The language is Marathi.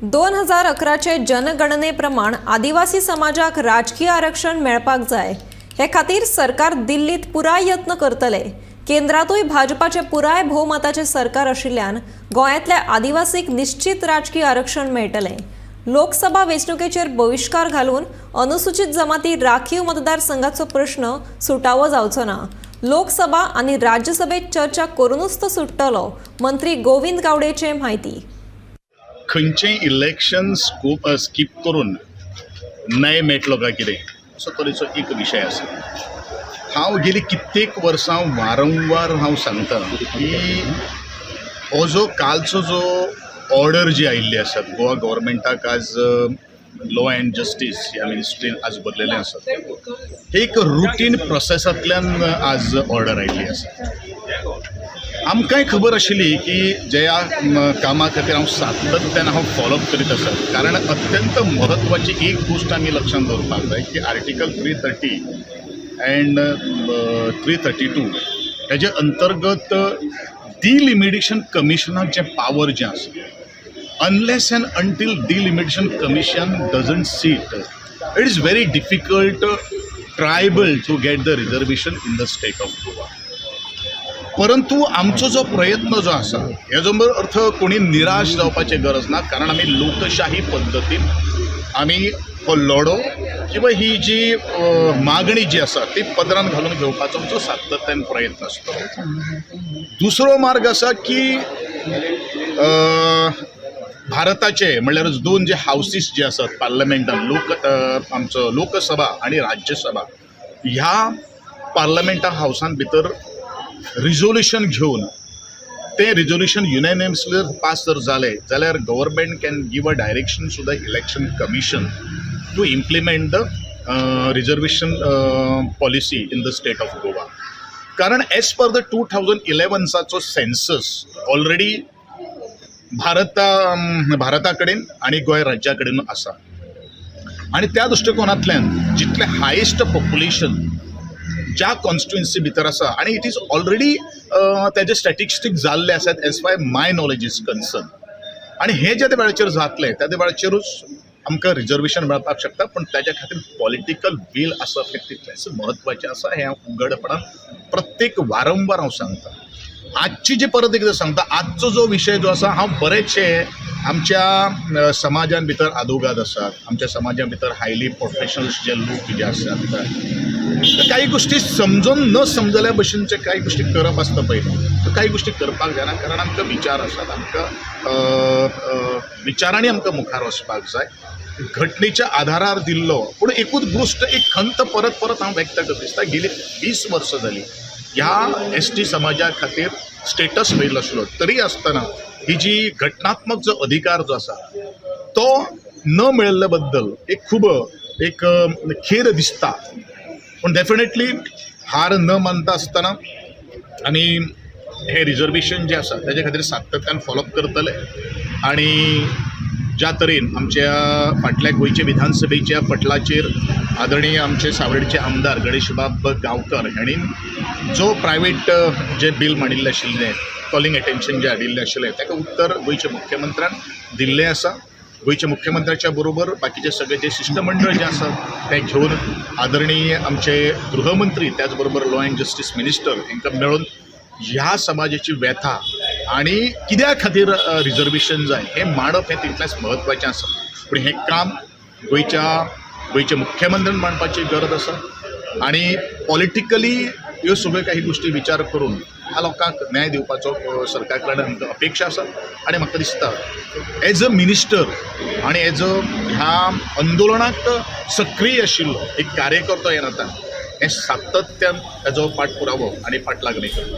2011चे जनगणनेप्रमाण आदिवासी समाजाक राजकीय आरक्षण मेळपाक जाय हे खातीर सरकार दिल्लीत पुराय यत्न करतले। केंद्रातूय भाजपाचे पुराय भोवमताचे सरकार आशिल्ल्यान गोंयांतल्या आदिवासीक निश्चित राजकीय आरक्षण मेळटले। लोकसभा वेंचणुकेचेर बहिष्कार घालून अनुसूचित जमाती राखीव मतदारसंघाचो प्रश्न सुटावो जावचो ना। लोकसभा आनी राज्यसभेत चर्चा करूनच तो सुट्टलो, मंत्री गोविंद गावडेचे म्हायती। खंयचें इलेक्शन स्कीप करून न्याय मेळटलो काय कितें असो तरेचो एक विशय आसा। हांव गेली कित्येक वर्सां वारंवार सांगता की हो जो कालचो जो ऑर्डर जी आयिल्ली आसा गोवा गव्हर्मेंटाक आज लॉ अँड जस्टीस ह्या मिनिस्ट्रीन आज बदलेलें आसा, हे एक रुटीन प्रोसेसांतल्यान आज ऑर्डर आयिल्ली आसा। आमकांय खबर आशिल्ली की ज्या कामा खातीर हांव सातत्यान फॉलोअप करीत आसा, कारण अत्यंत म्हत्वाची एक गोश्ट आमी लक्षांत दवरपाक जाय की आर्टिकल 330 अँड 332 हेजे अंतर्गत डिलिमिटेशन कमिशनाक जें पावर जें आसा, unless and until delimitation commission doesn't sit, it is very difficult tribal to get the reservation in the state of Goa. परंतु आमचो जो प्रयत्न जो आसा हेजो अर्थ कोणी निराश जावपाची गरज ना, कारण आमी लोकशाही पद्दतीन आमी हो लढो किंवा ही जी मागणी जी आसा ती पदरान घालून घेवपाचो आमचो सातत्यान प्रयत्न आसतो। दुसरो मार्ग आसा की भारताचे म्हणल्यार दोन जे हाऊसीस जे आसात पार्लमेंटान, आमचो लोकसभा आणि राज्यसभा, ह्या पार्लमेंटा हाऊसान भितर रिझोल्युशन घेवन ते रिझोल्युशन युनॅनिमसली पास जर जालें जाल्यार government can give a direction to the election commission to implement the reservation policy in the state of Goa. कारण as per the 2011 census already भारता कडेन आणि गोंय राज्या कडेन आसा, आणि त्या दृष्टिकोनांतल्यान जितले हायेस्ट पॉप्युलेशन ज्या कॉन्स्टिट्युएन्सी भितर आसा, आणि इट इज ऑलरेडी तेजे स्टॅटिस्टीक जाल्ले आसात as far my knowledge is concern, आणि हे ज्या वेळाचेर जातले त्या वेळाचेरूच आमकां रिजर्वेशन मेळपाक शकता, पण त्याच्या खातीर पॉलिटिकल वील आसप हे तितलेंच महत्वाचें आसा। हे हांव उघडपणान प्रत्येक वारंवार हांव सांगता। आजची जी परत एकदा सांगता, आजचो जो विषय जो आसा, हांव बरेचशे आमच्या समाजान भितर आदोगाद आसात, आमच्या समाजान भितर हायली प्रोफेशनल्स जे लोक जे आसात, काही गोष्टी समजून न समजल्या भशेनचे काही गोष्टी करप आसता पळय, काही गोष्टी करपाक जायना, कारण आमकां विचार आसात, आमकां विचारांनी आमकां मुखार वचपाक जाय। घटनेच्या आधारार दिल्लो पूण एकूच गोष्ट, एक खंत परत परत हांव व्यक्त करता दिसता, गेली 20 वर्सां जाली ह्या एसटी समाजा खातीर स्टेटस मेळिल्लो आशिल्लो, तरी आसतना ही जी घटनात्मक जो अधिकार जो आसा तो न मेळिल्ल्या बद्दल एक खूब एक खेद दिसता। पण डेफिनेटली हार न मानता आसतना आमी हे रिजर्वेशन जे आसा तेजे खातीर सातत्यान फॉलोअप करतले, आणि ज्या तरेन आमच्या फाटल्या गोंयचे विधानसभेच्या पटलाचेर आदरणीय आमचे सावड्डेचे आमदार गणेशबाब गांवकर हांणी जो प्रायवेट जे बील मांडिल्लें आशिल्लें, कॉलिंग अटेन्शन जे हाडिल्लें आशिल्लें, ताका उत्तर गोंयच्या मुख्यमंत्र्यान दिल्लें आसा। गोंयच्या मुख्यमंत्र्याच्या बरोबर बाकीचे सगळे जे शिष्टमंडळ जे आसा ते घेवन आदरणीय आमचे गृहमंत्री, त्याच बरोबर लॉ अँड जस्टीस मिनिस्टर हांकां मेळून ह्या समाजाची व्यथा आणि कित्या खातीर रिजर्वेशन जाय हे मांडप हे तितलेंच म्हत्वाचें आसा। पूण हें काम गोंयच्या मुख्यमंत्र्यान मांडपाची गरज आसा, आणि पॉलिटिकली ह्यो सगळ्यो काही गोष्टी विचार करून ह्या लोकांक न्याय दिवपाचो सरकार कडल्यान आमकां अपेक्षा आसा। आणि म्हाका दिसता एज अ मिनिस्टर आणि एज अ ह्या आंदोलनाक सक्रीय आशिल्लो एक कार्यकर्तो हे नात्यान हे सातत्यान ताजो पाठपुरावो आणि फाटलागणी करता।